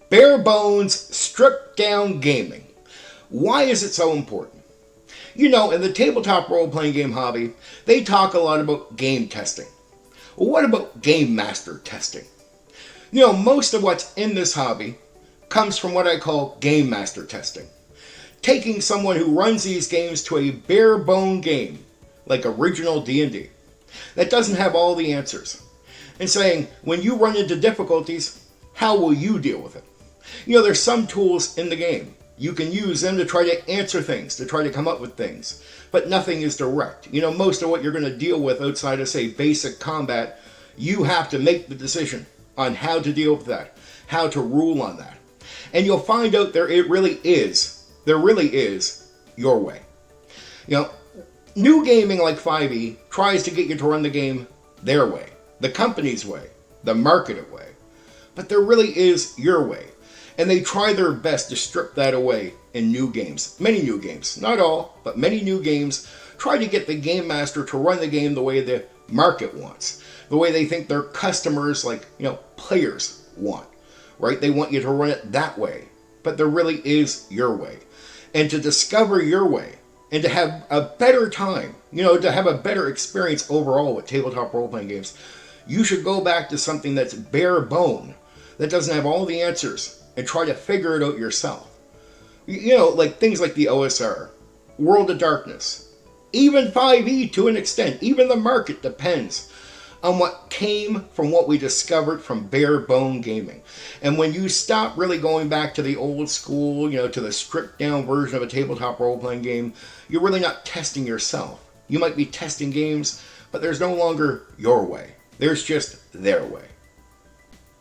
Bare bones, stripped down gaming. Why is it so important? You know, in the tabletop role-playing game hobby, they talk a lot about game testing. Well, what about game master testing? You know, most of what's in this hobby comes from what I call game master testing. Taking someone who runs these games to a bare bone game, like original D&D, that doesn't have all the answers, and saying, when you run into difficulties, how will you deal with it? You know, there's some tools in the game. You can use them to try to answer things, to try to come up with things, but nothing is direct. You know, most of what you're going to deal with outside of, say, basic combat, you have to make the decision on how to deal with that, how to rule on that. And you'll find out there really is your way. You know, new gaming like 5e tries to get you to run the game their way, the company's way, the marketed way. But there really is your way. And they try their best to strip that away in new games. Many new games. Not all, but many new games try to get the game master to run the game the way the market wants. The way they think their customers, like, you know, players want. Right? They want you to run it that way. But there really is your way. And to discover your way, and to have a better time, you know, to have a better experience overall with tabletop role-playing games, you should go back to something that's bare bone, that doesn't have all the answers, and try to figure it out yourself. You know, like things like the OSR, World of Darkness, even 5e to an extent, even the market depends on what came from what we discovered from bare bone gaming. And when you stop really going back to the old school, you know, to the stripped down version of a tabletop role-playing game, you're really not testing yourself. You might be testing games, but there's no longer your way. There's just their way.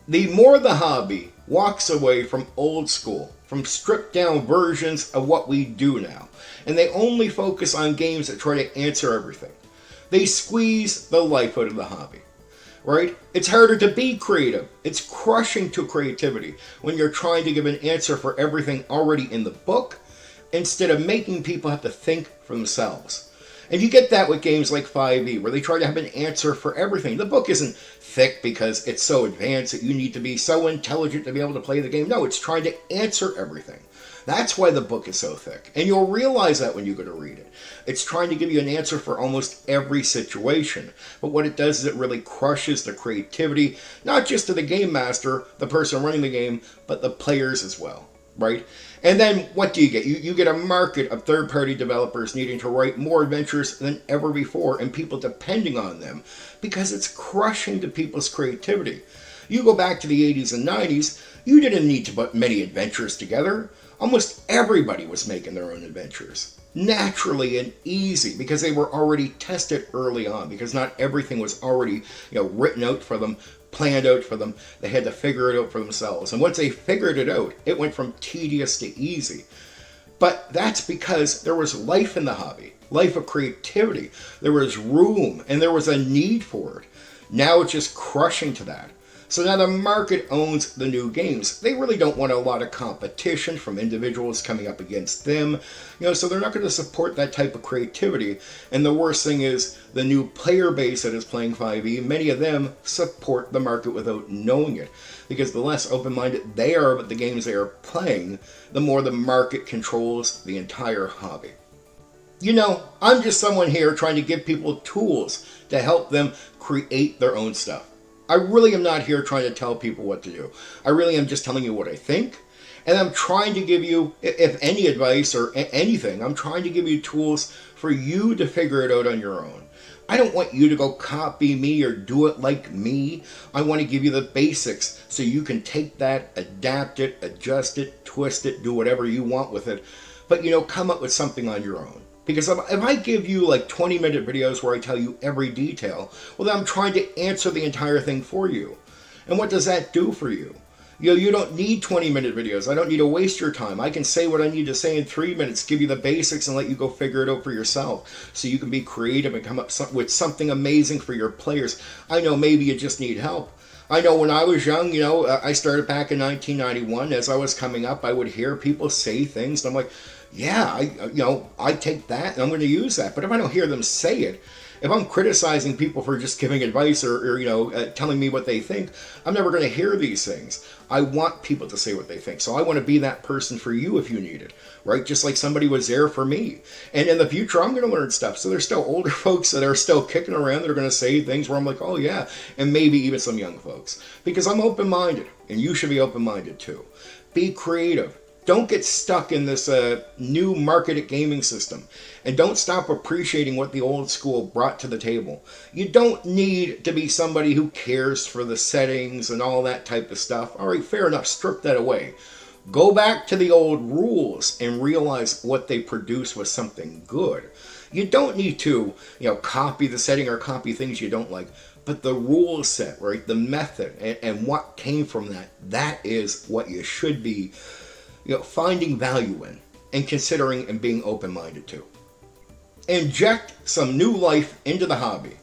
The more the hobby walks away from old school, from stripped down versions of what we do now, and they only focus on games that try to answer everything, they squeeze the life out of the hobby, right? It's harder to be creative. It's crushing to creativity when you're trying to give an answer for everything already in the book instead of making people have to think for themselves. And you get that with games like 5e, where they try to have an answer for everything. The book isn't thick because it's so advanced that you need to be so intelligent to be able to play the game. No, it's trying to answer everything. That's why the book is so thick. And you'll realize that when you go to read it. It's trying to give you an answer for almost every situation. But what it does is it really crushes the creativity, not just to the game master, the person running the game, but the players as well. Right? And then what do you get? You get a market of third-party developers needing to write more adventures than ever before, and people depending on them because it's crushing to people's creativity. You go back to the 80s and 90s, you didn't need to put many adventures together. Almost everybody was making their own adventures. Naturally and easy because they were already tested early on, because not everything was already, you know, written out for them, planned out for them. They had to figure it out for themselves. And once they figured it out, it went from tedious to easy. But that's because there was life in the hobby, life of creativity. There was room and there was a need for it. Now it's just crushing to that. So now the market owns the new games. They really don't want a lot of competition from individuals coming up against them. You know, so they're not going to support that type of creativity. And the worst thing is the new player base that is playing 5e, many of them support the market without knowing it. Because the less open-minded they are about the games they are playing, the more the market controls the entire hobby. You know, I'm just someone here trying to give people tools to help them create their own stuff. I really am not here trying to tell people what to do. I really am just telling you what I think. And I'm trying to give you, if any advice or anything, I'm trying to give you tools for you to figure it out on your own. I don't want you to go copy me or do it like me. I want to give you the basics so you can take that, adapt it, adjust it, twist it, do whatever you want with it. But, you know, come up with something on your own. Because if I give you like 20-minute videos where I tell you every detail, well, then I'm trying to answer the entire thing for you. And what does that do for you? You know, you don't need 20-minute videos. I don't need to waste your time. I can say what I need to say in 3 minutes, give you the basics, and let you go figure it out for yourself so you can be creative and come up with something amazing for your players. I know maybe you just need help. I know when I was young, you know, I started back in 1991. As I was coming up, I would hear people say things, and I'm like, yeah, I take that and I'm going to use that. But if I don't hear them say it, If I'm criticizing people for just giving advice or telling me what they think, I'm never going to hear these things. I want people to say what they think. So I want to be that person for you if you need it, right? Just like somebody was there for me. And in the future, I'm going to learn stuff. So there's still older folks that are still kicking around that are going to say things where I'm like, oh yeah, and maybe even some young folks. Because I'm open-minded, and you should be open-minded too. Be creative. Don't get stuck in this new marketed gaming system. And don't stop appreciating what the old school brought to the table. You don't need to be somebody who cares for the settings and all that type of stuff. All right, fair enough. Strip that away. Go back to the old rules and realize what they produced was something good. You don't need to, copy the setting or copy things you don't like. But the rule set, right, the method and what came from that is what you should be finding value in and considering and being open-minded to. Inject some new life into the hobby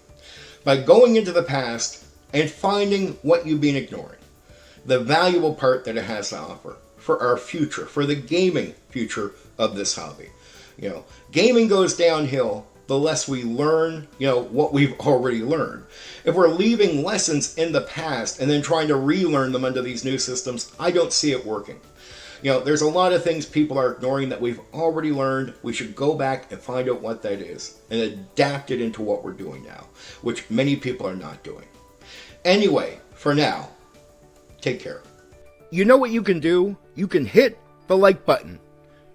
by going into the past and finding what you've been ignoring. The valuable part that it has to offer for our future, for the gaming future of this hobby. Gaming goes downhill the less we learn, what we've already learned. If we're leaving lessons in the past and then trying to relearn them under these new systems, I don't see it working. There's a lot of things people are ignoring that we've already learned. We should go back and find out what that is and adapt it into what we're doing now, which many people are not doing. Anyway, for now, take care. You know what you can do? You can hit the like button.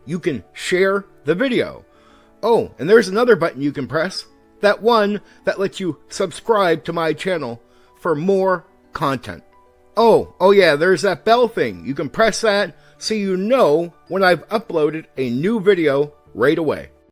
You can share the video. Oh, and there's another button you can press. That one that lets you subscribe to my channel for more content. Oh yeah, there's that bell thing. You can press that so you know when I've uploaded a new video right away.